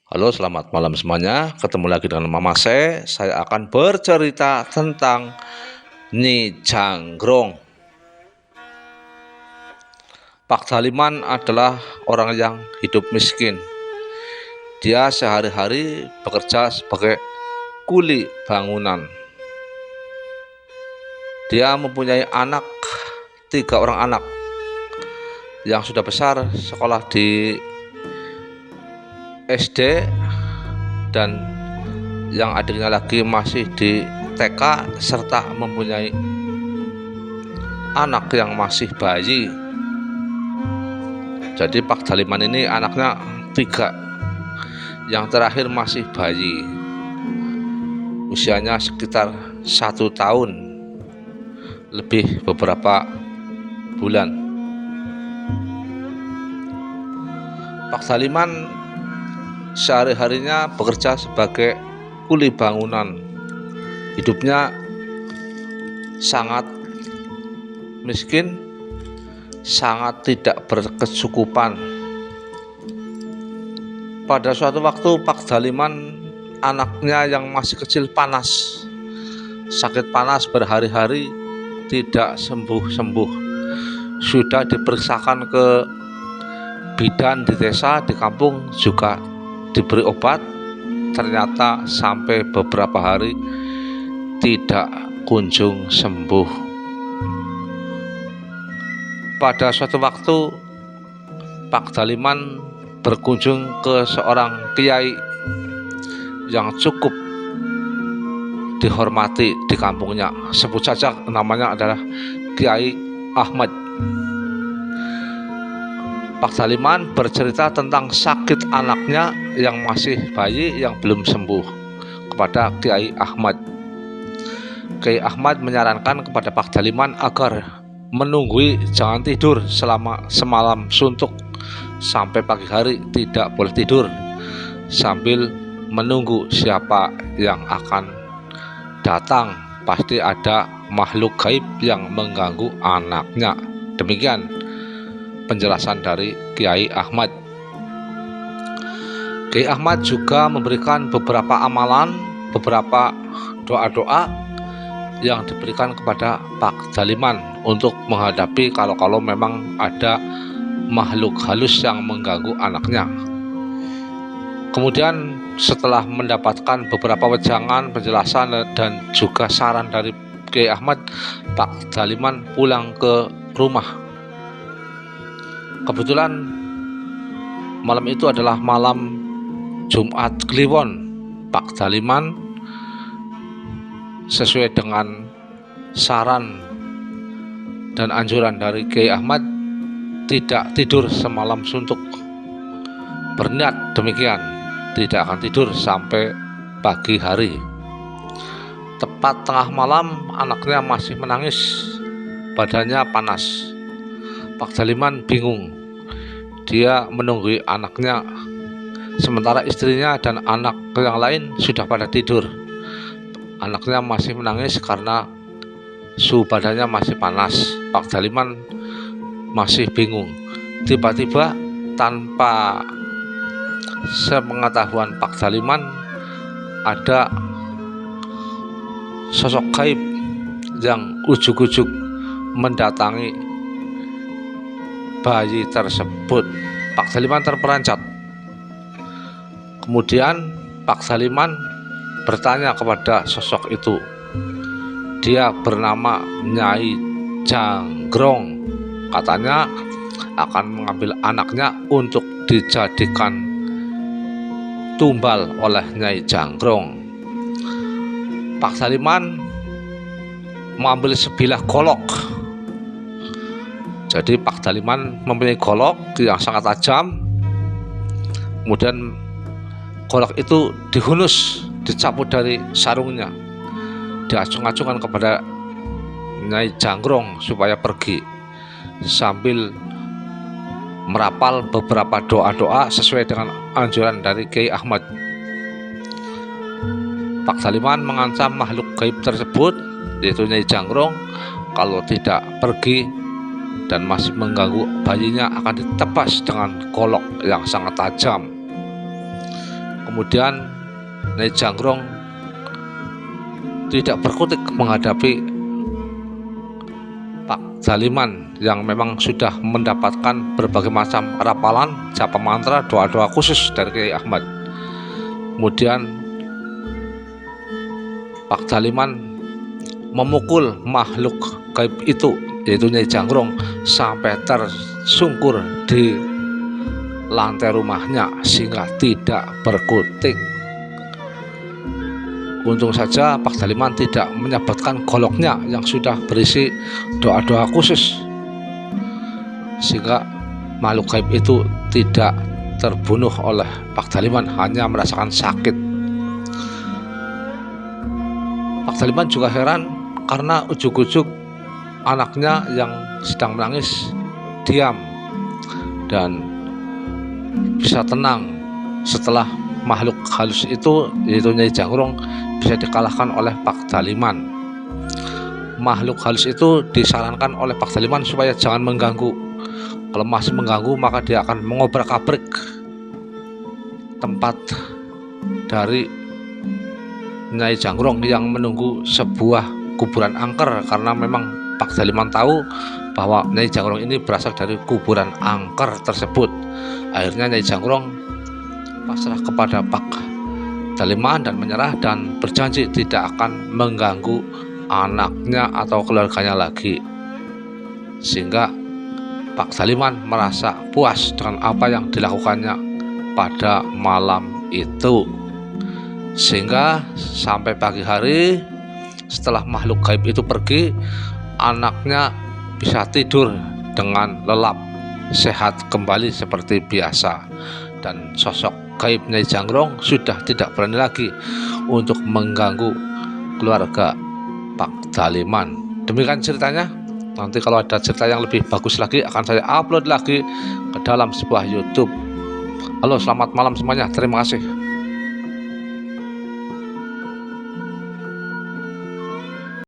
Halo, selamat malam semuanya. Ketemu lagi dengan Mama Saya akan bercerita tentang Nyi Janggrong. Pak Daliman adalah orang yang hidup miskin. Dia sehari-hari bekerja sebagai kuli bangunan. Dia mempunyai tiga orang anak yang sudah besar, sekolah di SD, dan yang adiknya lagi masih di TK, serta mempunyai anak yang masih bayi. Jadi Pak Daliman ini anaknya 3, yang terakhir masih bayi, usianya sekitar 1 tahun lebih beberapa bulan. Pak Daliman sehari-harinya bekerja sebagai kuli bangunan. Hidupnya sangat miskin, sangat tidak berkecukupan. Pada suatu waktu Pak Daliman, anaknya yang masih kecil sakit panas berhari-hari, tidak sembuh-sembuh. Sudah diperiksakan ke bidan di desa, di kampung, juga diberi obat, ternyata sampai beberapa hari tidak kunjung sembuh. Pada suatu waktu Pak Daliman berkunjung ke seorang kiai yang cukup dihormati di kampungnya. Sebut saja namanya adalah Kiai Ahmad. Pak Daliman bercerita tentang sakit anaknya yang masih bayi yang belum sembuh kepada Kiai Ahmad. Kiai Ahmad menyarankan kepada Pak Daliman agar menunggui, jangan tidur selama semalam suntuk, sampai pagi hari tidak boleh tidur, sambil menunggu siapa yang akan datang. Pasti ada makhluk gaib yang mengganggu anaknya. Demikian penjelasan dari Kiai Ahmad. Kiai Ahmad juga memberikan beberapa amalan, beberapa doa-doa yang diberikan kepada Pak Daliman untuk menghadapi kalau memang ada makhluk halus yang mengganggu anaknya. Kemudian setelah mendapatkan beberapa wejangan, penjelasan, dan juga saran dari Kiai Ahmad, Pak Daliman pulang ke rumah. Kebetulan malam itu adalah malam Jumat Kliwon. Pak Daliman sesuai dengan saran dan anjuran dari Kiai Ahmad tidak tidur semalam suntuk. Berniat demikian, tidak akan tidur sampai pagi hari. Tepat tengah malam, anaknya masih menangis, badannya panas. Pak Daliman bingung. Dia menunggu anaknya, sementara istrinya dan anak yang lain sudah pada tidur. Anaknya masih menangis karena suhu badannya masih panas. Pak Daliman masih bingung. Tiba-tiba, tanpa sepengetahuan Pak Daliman, ada sosok gaib yang ujuk-ujuk mendatangi bayi tersebut. Pak Daliman terperanjat. Kemudian Pak Daliman bertanya kepada sosok itu. Dia bernama Nyai Janggrong. Katanya akan mengambil anaknya untuk dijadikan tumbal oleh Nyai Janggrong. Pak Daliman mengambil sebilah golok. Jadi Pak Daliman mempunyai golok yang sangat tajam. Kemudian golok itu dihunus, dicabut dari sarungnya, diacung-acungkan kepada Nyai Janggrong supaya pergi, sambil merapal beberapa doa-doa sesuai dengan anjuran dari Kiai Ahmad. Pak Daliman mengancam makhluk gaib tersebut, yaitu Nyai Janggrong, kalau tidak pergi dan masih mengganggu bayinya akan ditebas dengan golok yang sangat tajam. Kemudian Nyai Janggrong tidak berkutik menghadapi Pak Daliman yang memang sudah mendapatkan berbagai macam rapalan, japa mantra, doa-doa khusus dari Kiai Ahmad. Kemudian Pak Daliman memukul makhluk gaib itu, yaitu Nyai Janggrong, sampai tersungkur di lantai rumahnya sehingga tidak berkutik. Untung saja Pak Daliman tidak menyabetkan goloknya yang sudah berisi doa-doa khusus, sehingga makhluk gaib itu tidak terbunuh oleh Pak Daliman, hanya merasakan sakit. Pak Daliman juga heran karena ujuk-ujuk anaknya yang sedang menangis diam dan bisa tenang setelah makhluk halus itu, yaitu Nyai Janggrong, bisa dikalahkan oleh Pak Daliman. Makhluk halus itu disarankan oleh Pak Daliman supaya jangan mengganggu. Kalau masih mengganggu maka dia akan mengobrak-abrik tempat dari Nyai Janggrong yang menunggu sebuah kuburan angker, karena memang Pak Daliman tahu bahwa Nyai Janggrong ini berasal dari kuburan angker tersebut. Akhirnya Nyai Janggrong pasrah kepada Pak Daliman dan menyerah dan berjanji tidak akan mengganggu anaknya atau keluarganya lagi, sehingga Pak Daliman merasa puas dengan apa yang dilakukannya pada malam itu. Sehingga sampai pagi hari setelah makhluk gaib itu pergi, anaknya bisa tidur dengan lelap, sehat kembali seperti biasa, dan sosok gaib Nyai Janggrong sudah tidak berani lagi untuk mengganggu keluarga Pak Daliman. Demikian ceritanya. Nanti kalau ada cerita yang lebih bagus lagi akan saya upload lagi ke dalam sebuah YouTube. Halo, selamat malam semuanya. Terima kasih.